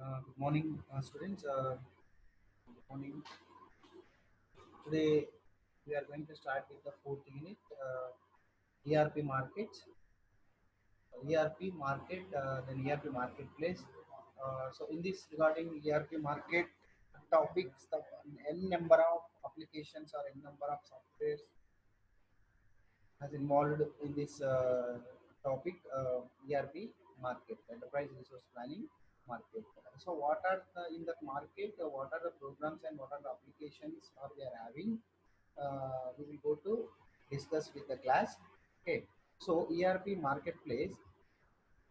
Good morning, students. Good morning. Today we are going to start with the fourth unit, ERP markets, ERP market, then ERP marketplace. So in this regarding ERP market topics, the n number of applications or n number of softwares has involved in this topic, ERP market, enterprise resource planning market. So what are the in that market? What are the programs and what are the applications are we are having? We will go to discuss with the class. Okay. So ERP marketplace,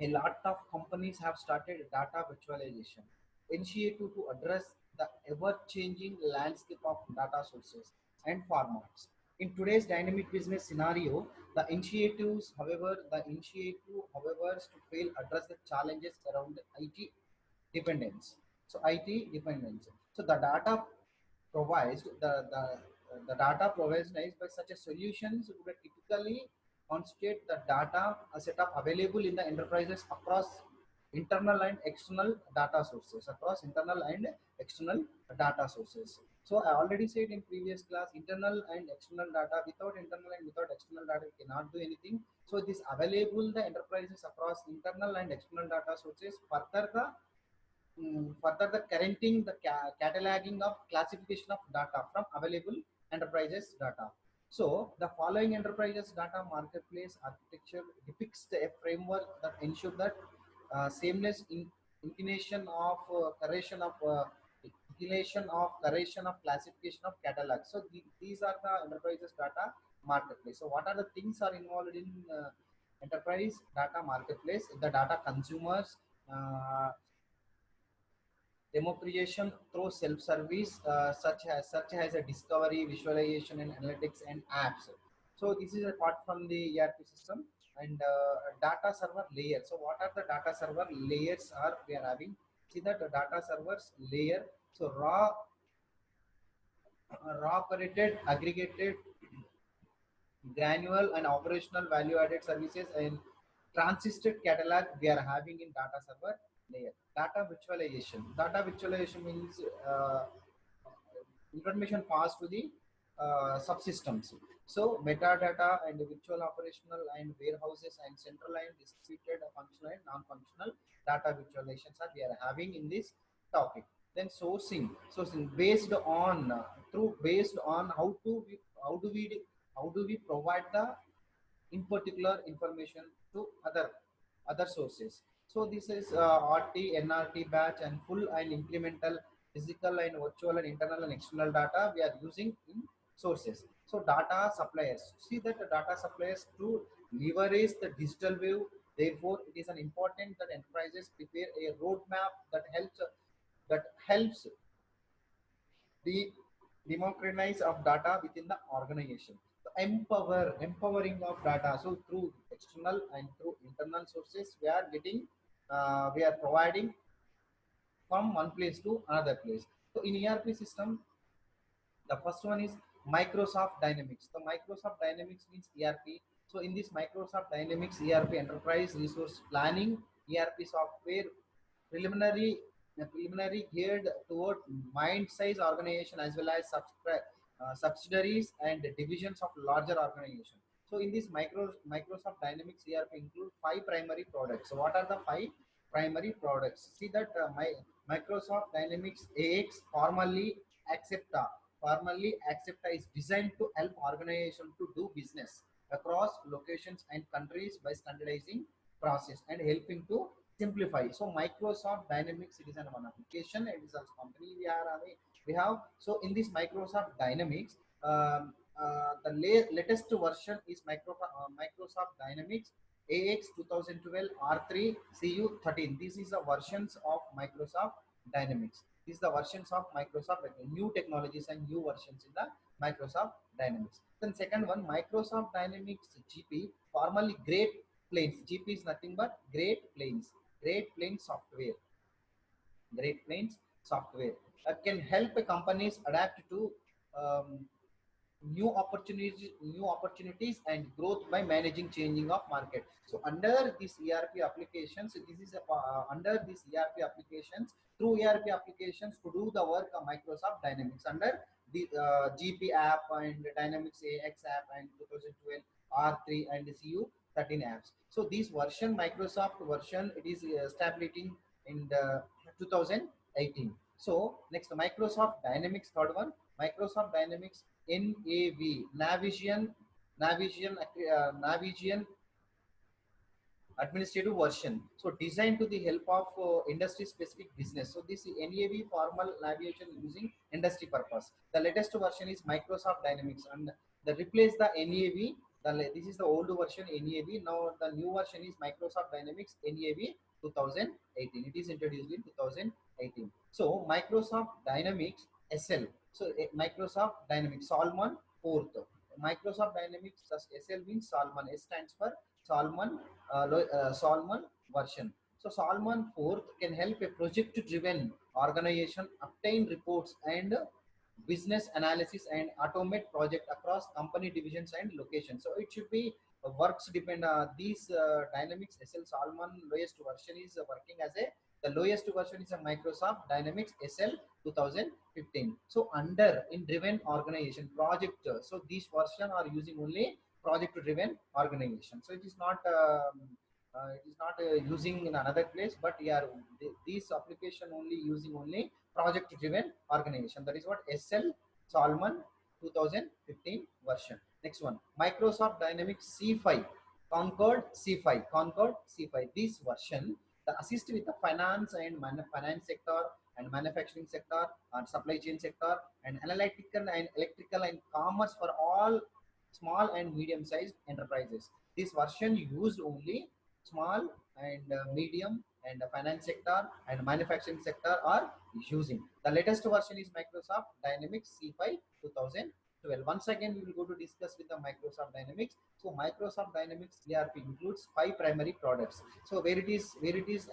a lot of companies have started data virtualization initiative to address the ever-changing landscape of data sources and formats. In today's dynamic business scenario, however, is to fail address the challenges around the IT dependence. So IT dependence. So the data provided by such a solutions would typically constitute the data setup available in the enterprises across internal and external data sources So I already said in previous class, internal and external data, without external data we cannot do anything. So this available the enterprises across internal and external data sources, further the currenting the cataloging of classification of data from available enterprises data. So the following enterprises data marketplace architecture depicts a framework that ensure that seamless inclination of correction of classification of catalog. So these are the enterprises data marketplace. So what are the things are involved in enterprise data marketplace? The data consumers, democratization through self-service, such as a discovery, visualization, and analytics and apps. So this is apart from the ERP system and data server layer. So what are the data server layers are we are having? See that the data servers layer. So raw operated, aggregated, granular and operational value added services and transisted catalog we are having in data server layer. Data virtualization means information passed to the subsystems. So metadata and virtual operational and warehouses and central and distributed functional and non-functional data virtualizations are we are having in this topic. Then sourcing based on how do we provide the in particular information to other sources. So this is RT, NRT batch and full and incremental physical and virtual and internal and external data we are using in sources. So data suppliers, see that the data suppliers to leverage the digital wave. Therefore, it is an important that enterprises prepare a roadmap that helps the democratize of data within the organization. So empowering of data. So through external and through internal sources, we are providing from one place to another place. So in ERP system, the first one is Microsoft Dynamics. The Microsoft Dynamics means ERP. So in this Microsoft Dynamics ERP Enterprise Resource Planning ERP software, preliminary geared toward mind-size organization as well as subsidiaries and divisions of larger organization. So in this Microsoft Dynamics ERP include five primary products. So what are the five primary products? See that Microsoft Dynamics AX, formerly Accepta is designed to help organizations to do business across locations and countries by standardizing process and helping to simplify. So Microsoft Dynamics, it is an one application. It is a company we have. So in this Microsoft Dynamics, latest version is Microsoft Dynamics AX 2012 R3 CU13. This is the versions of Microsoft Dynamics. These are the versions of Microsoft, like new technologies and new versions in the Microsoft Dynamics. Then second one, Microsoft Dynamics GP, formerly Great Plains. GP is nothing but Great Plains. Great Plains software. Great Plains software can help companies adapt to um, new opportunities and growth by managing changing of market. So under this ERP applications, this is under this ERP applications, through ERP applications to do the work of Microsoft Dynamics under the GP app and Dynamics AX app and 2012 R3 and CU 13 apps. So this version, Microsoft version, it is establishing in the 2018. So next, Microsoft Dynamics, third one, Microsoft Dynamics NAV, Navision administrative version. So designed to the help of industry specific business. So this NAV formal navigation using industry purpose. The latest version is Microsoft Dynamics, and the replace the NAV. This is the old version NAV. Now the new version is Microsoft Dynamics NAV 2018. It is introduced in 2018. So Microsoft Dynamics SL. So Microsoft Dynamics Solomon fourth. Microsoft Dynamics SL means Solomon. S stands for Solomon Solomon version. So Solomon fourth can help a project-driven organization obtain reports and business analysis and automate project across company divisions and locations. So it should be works depend. These Dynamics SL Solomon lowest version is working as a, the lowest version is a Microsoft Dynamics SL 2015. So under in driven organization project, so these version are using only project driven organization. So it is not using in another place, but yeah, this application only using only project driven organization. That is what SL Solomon 2015 version. Next one, Microsoft Dynamics C5 Concord C5. This version the assist with the finance and finance sector and manufacturing sector and supply chain sector and analytical and electrical and commerce for all small and medium sized enterprises. This version used only small and medium and finance sector and manufacturing sector are using. The latest version is Microsoft Dynamics C5 2012. Once again, we will go to discuss with the Microsoft Dynamics. So Microsoft Dynamics ERP includes 5 primary products. So where it is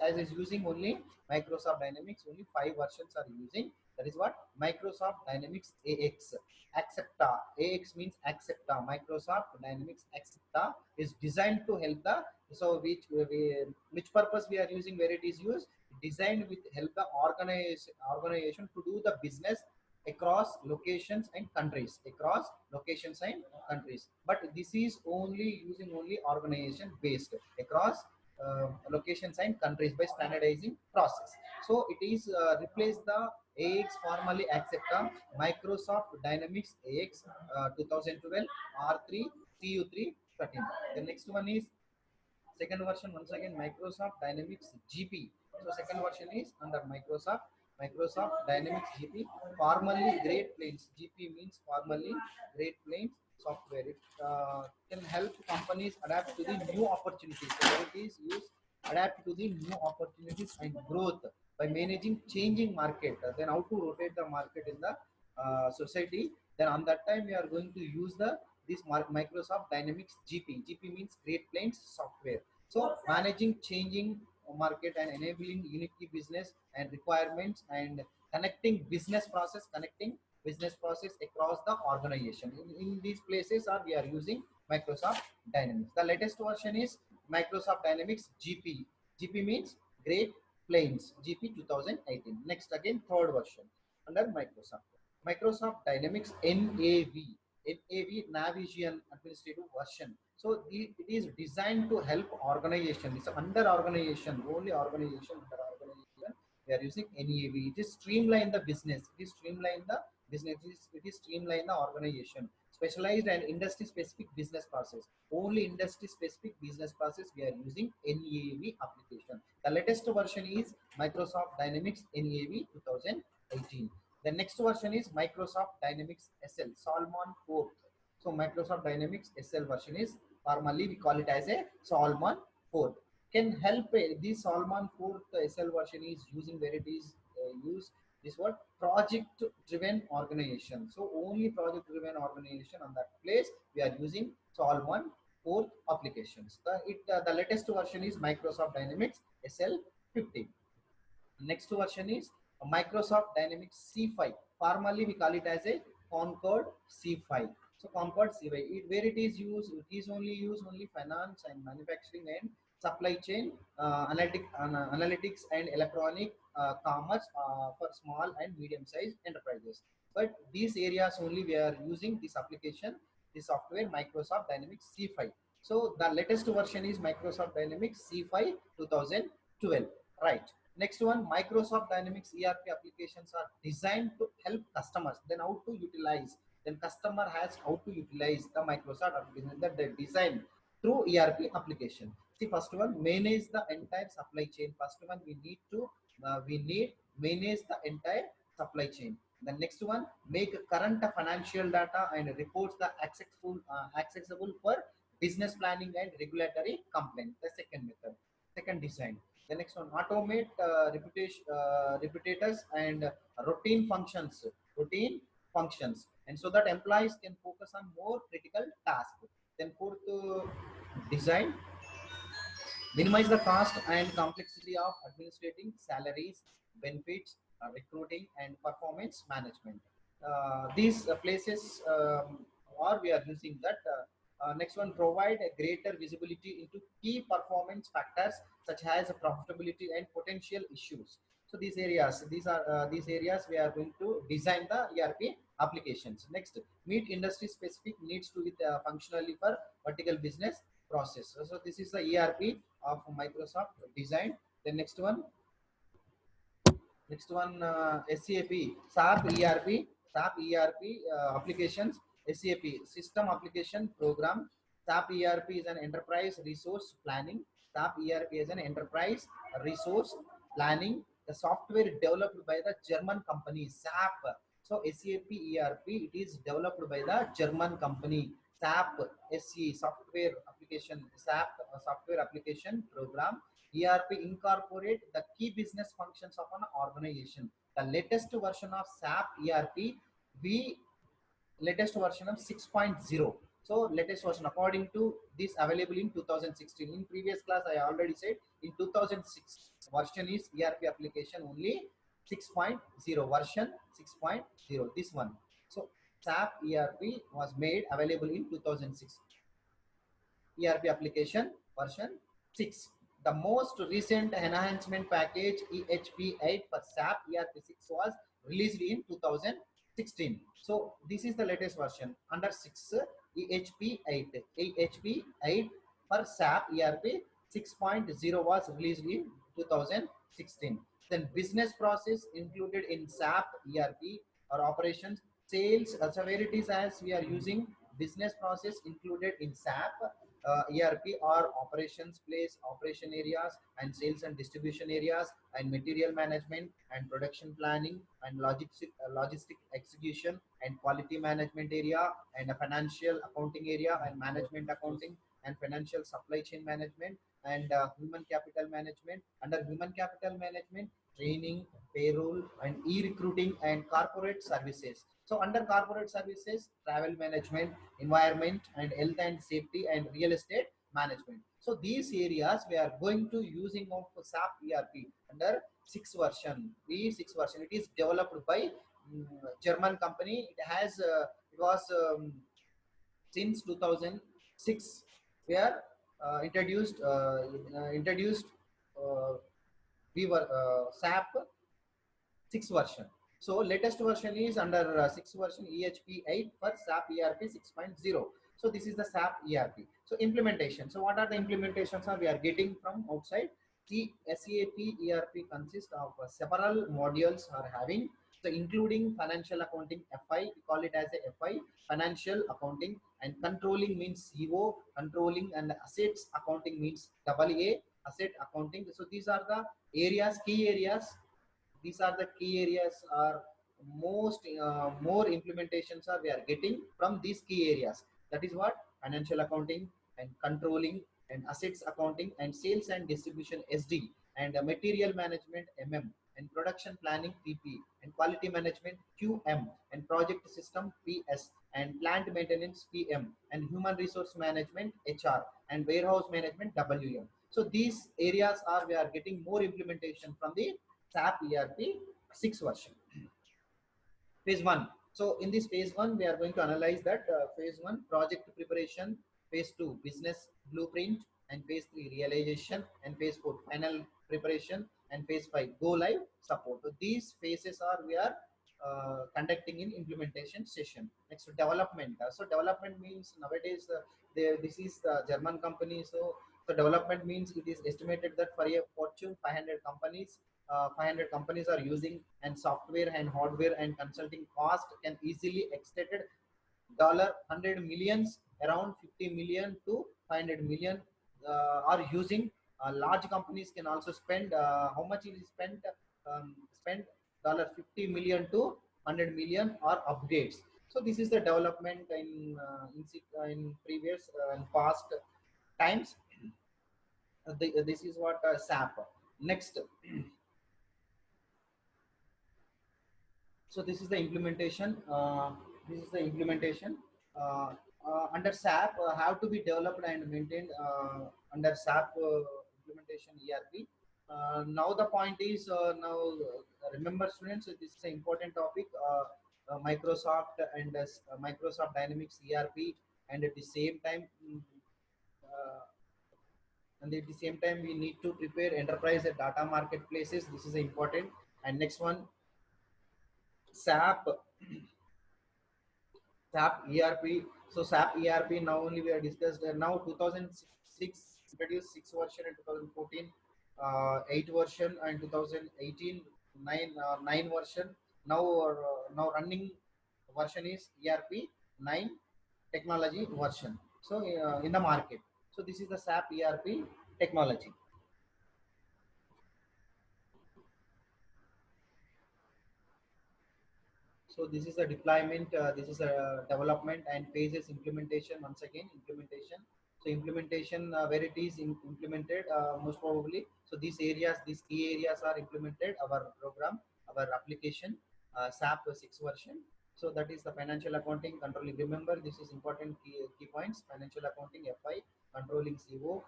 as is using only Microsoft Dynamics, only 5 versions are using. That is what Microsoft Dynamics AX. Accepta. AX means Accepta. Microsoft Dynamics Accepta is designed to help the, so which purpose we are using, where it is used, designed with help the organization to do the business across locations and countries, but this is only using only organization based across locations and countries by standardizing process. So it is replace the AX formerly Accepta Microsoft Dynamics AX 2012 R3 CU3 13. The next one is second version, once again Microsoft Dynamics GP. So second version is under Microsoft Dynamics GP, formerly Great Plains. GP means formerly Great Plains software. It can help companies adapt to the new opportunities. So it is used adapt to the new opportunities and growth by managing changing market. Then how to rotate the market in the society. Then on that time we are going to use the this Microsoft Dynamics GP. GP means Great Plains software. So managing changing market and enabling unique business and requirements and connecting business process across the organization. In these places are we are using Microsoft Dynamics. The latest version is Microsoft Dynamics GP. GP means Great Plains, GP 2018. Next again third version under Microsoft Dynamics NAV. Navision administrative version. So it is designed to help organization. It's under organization, only organization, under organization. We are using NAV. It is streamline the business. It is streamline the business. It is streamline the organization. Specialized and industry specific business process. Only industry specific business process we are using NAV application. The latest version is Microsoft Dynamics NAV 2018. The next version is Microsoft Dynamics SL Solomon 4th. So Microsoft Dynamics SL version is formally we call it as a Solomon 4th. Can help this Solomon 4th SL version is using where it is used this word project driven organization. So only project driven organization on that place we are using Solomon 4th applications. The latest version is Microsoft Dynamics SL 15. Next version is Microsoft Dynamics C5. Formerly we call it as a Concord C5. So Concord CY, where it is used, it is only used only finance and manufacturing and supply chain, analytics and electronic commerce for small and medium sized enterprises. But these areas only we are using this application, this software Microsoft Dynamics C5. So the latest version is Microsoft Dynamics C5 2012. Right. Next one, Microsoft Dynamics ERP applications are designed to help customers. Then how to utilize, then customer has how to utilize the Microsoft application that they design through ERP application. See, first one, manage the entire supply chain. First one, we need manage the entire supply chain. The next one, make current financial data and reports the accessible for business planning and regulatory complaint. The second method, second design. The next one, automate repetitors and routine functions, and so that employees can focus on more critical tasks. Then fourth, design, minimize the cost and complexity of administrating salaries, benefits, recruiting, and performance management. These places or we are using that. Next one, provide a greater visibility into key performance factors such as profitability and potential issues. So these areas we are going to design the ERP applications. Next, meet industry specific needs to with functionally for vertical business process. So this is the ERP of Microsoft design. The next one, SAP ERP applications, SAP System Application Program. SAP ERP is an enterprise resource planning. SAP ERP is an enterprise resource planning. The software developed by the German company SAP. So SAP ERP, it is developed by the German company SAP. SE software application, SAP software application program. ERP incorporate the key business functions of an organization. The latest version of SAP ERP, we latest version of 6.0. So latest version according to this available in 2016. In previous class I already said in 2006 version is ERP application only 6.0, version 6.0, this one. So SAP ERP was made available in 2006. ERP application version 6. The most recent enhancement package EHP8 for SAP ERP6 was released in 2016. So this is the latest version under 6 EHP8. EHP8 for SAP ERP 6.0 was released in 2016. Then business process included in SAP ERP or operations, sales, so where it is as we are using business process included in SAP ERP or operations place, operation areas and sales and distribution areas and material management and production planning and logistic execution and quality management area and a financial accounting area and management accounting and financial supply chain management and human capital management. Under human capital management, training, payroll and e-recruiting and corporate services. So under corporate services, travel management, environment and health and safety and real estate management. So these areas we are going to using of SAP ERP under 6 version. V6 version, it is developed by German company. It was since 2006 where introduced uh, we were SAP 6 version. So latest version is under 6 version EHP8 for SAP ERP 6.0. So this is the SAP ERP. So implementation. So what are the implementations we are getting from outside? The SAP ERP consists of several modules are having. So including financial accounting FI, we call it as a FI, financial accounting, and controlling means CO, controlling, and assets accounting means AA, asset accounting. So these are the areas, key areas. These are the key areas are most more implementations are we are getting from these key areas. That is what financial accounting and controlling and assets accounting and sales and distribution SD and material management MM and production planning PP and quality management QM and project system PS and plant maintenance PM and human resource management HR and warehouse management WM. So these areas are we are getting more implementation from the SAP ERP 6 version. Phase 1. So in this phase one, we are going to analyze that phase one project preparation, phase two business blueprint, and phase three realization, and phase four final preparation, and phase five go live support. So these phases are we are conducting in implementation session. Next, development. So development means nowadays this is the German company. So development means it is estimated that for a Fortune 500 companies, 500 companies are using, and software and hardware and consulting cost can easily extended dollar 100 millions, around 50 million to 500 million are using. Large companies can also spend how much it is spend dollar 50 million to 100 million or upgrades. So this is the development in previous and past times. This is what SAP. Next, so this is the implementation. This is the implementation under SAP have to be developed and maintained under SAP implementation ERP. Now the point is remember students, this is an important topic. Microsoft and Microsoft Dynamics ERP, and at the same time uh, we need to prepare enterprise and data marketplaces. This is important. And next one, SAP SAP ERP. So SAP ERP now only we are discussed. Now 2006 introduced 6 version in 2014, 8 version and 2018 9 version. Now running version is ERP 9 technology version. So in the market. So this is the SAP ERP technology. So this is a deployment, this is a development and phases implementation. Once again, implementation. So implementation, where it is implemented, most probably. So these areas, these key areas are implemented. Our program, our application, SAP 6 version. So that is the financial accounting controlling. Remember, this is important key points. Financial accounting FI, controlling CO,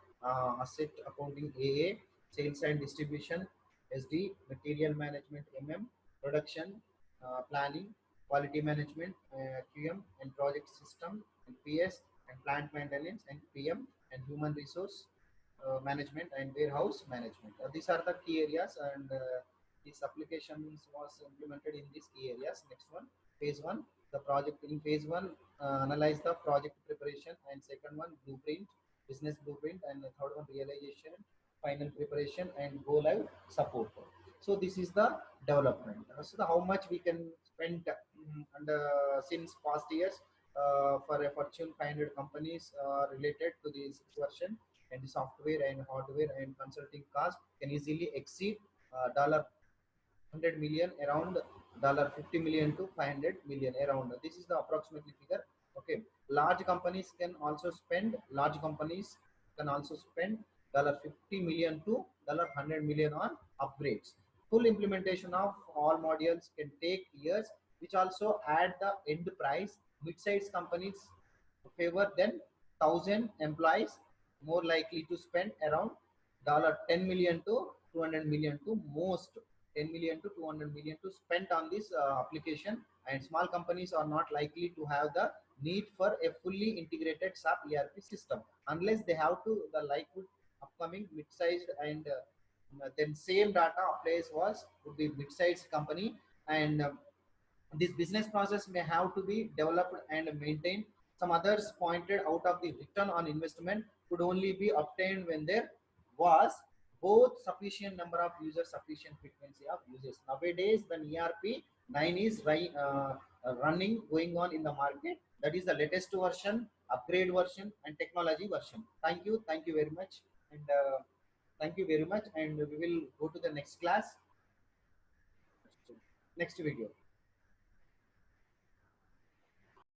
asset accounting AA, sales and distribution SD, material management MM, production planning, quality management, QM, and project system, and PS, and plant maintenance, and PM, and human resource management, and warehouse management. These are the key areas, and these applications was implemented in these key areas. Next one, phase one, the project in phase one, analyze the project preparation, and second one, blueprint, business blueprint, and the third one, realization, final preparation, and go live support. So this is the development. So how much we can spend and since past years for a Fortune 500 companies related to this version, and the software and hardware and consulting cost can easily exceed dollar 100 million, around dollar 50 million to 500 million around. This is the approximately figure. Okay, large companies can also spend dollar 50 million to dollar 100 million on upgrades. Full implementation of all modules can take years, which also add the end price. Mid-sized companies favor than 1,000 employees more likely to spend around dollar 10 million to 200 million to most 10 million to 200 million to spend on this application. And small companies are not likely to have the need for a fully integrated SAP ERP system unless they have to the likely upcoming mid-sized, and then same data applies was would be mid-sized company. And this business process may have to be developed and maintained. Some others pointed out of the return on investment could only be obtained when there was both sufficient number of users, sufficient frequency of users. Nowadays, the ERP 9 is running, going on in the market. That is the latest version, upgrade version, and technology version. Thank you very much, and thank you very much. And we will go to the next class, next video.